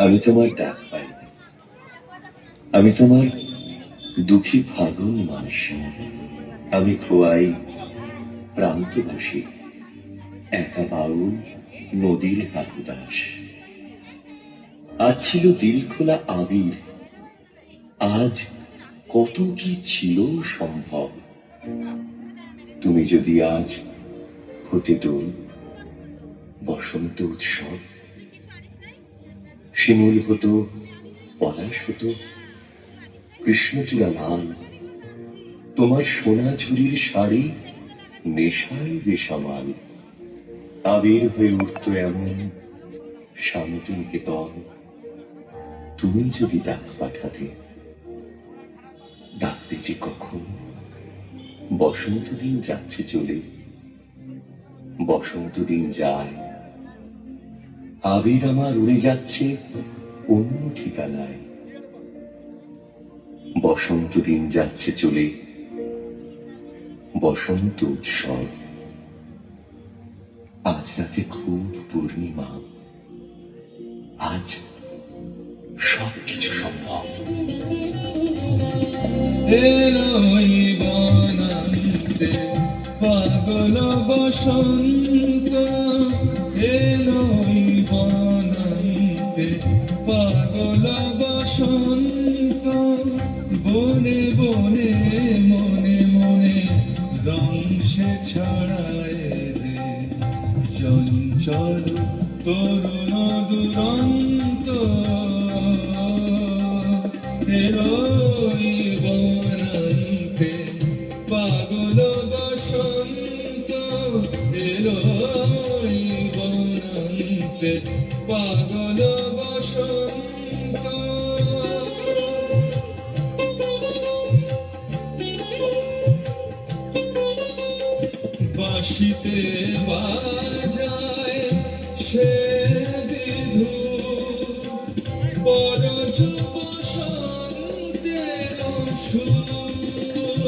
আমি তোমার ডাক পাইনি, আমি তোমার দুঃখী ফাগুন মাস, আমি খোয়াই প্রান্ত বসে একা বাউল নদীর হাহুদাস। আজ ছিল দিল খোলা আবির, আজ কত কি ছিল সম্ভব। তুমি যদি আজ হতে দোল বসন্ত উৎসব, শিমুল হতো, পলাশ হতো, কৃষ্ণচূড়া লাল, তোমার সোনা ঝুরির শাড়ি নেশায় বেসামাল। আবির হয়ে উঠত এমন শান্তি নিকেতন, তুমি যদি ডাক পাঠাতে। ডাকবে যে কখন? বসন্ত দিন যাচ্ছে চলে, বসন্ত দিন যায়, আবির আমার উড়ে যাচ্ছে অন্য ঠিকানায়। বসন্ত দিন যাচ্ছে চলে, বসন্ত উৎসব। আজ রাতে খুব পূর্ণিমা, আজ সবকিছু সম্ভব। এলোই বনান্তে পাগল বসন্ত, এলোই বনান্তে পাগল বসন্ত। বনে বনে মনে মনে রং সে ছড়ায় রে, চঞ্চল তরুণ দুরন্ত। এলোই বনান্তে পাগল বসন্ত, এলোই বনান্তে পাগল বসন্ত। বাঁশিতে বাজায় সে বিধু, বরজ বসন্তের সুর।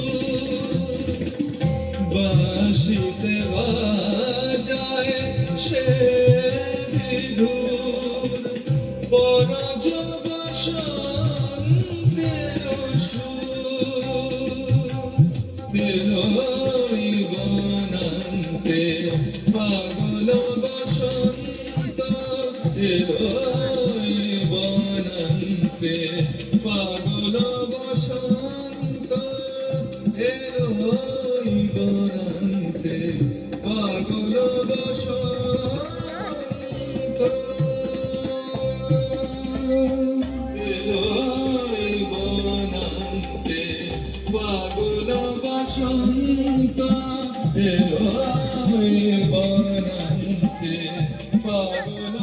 বাঁশিতে বাজায় সে বিধু, বরজ বসন্তের সুর। এলোই বনান্তে পাগল বসন্ত, এলোই বনান্তে পাগল বসন্ত। এলোই বনান্তে পাগল বসন্ত। এলোই বনান্তে পাগল বসন্ত, এলোই বনান্তে পাগল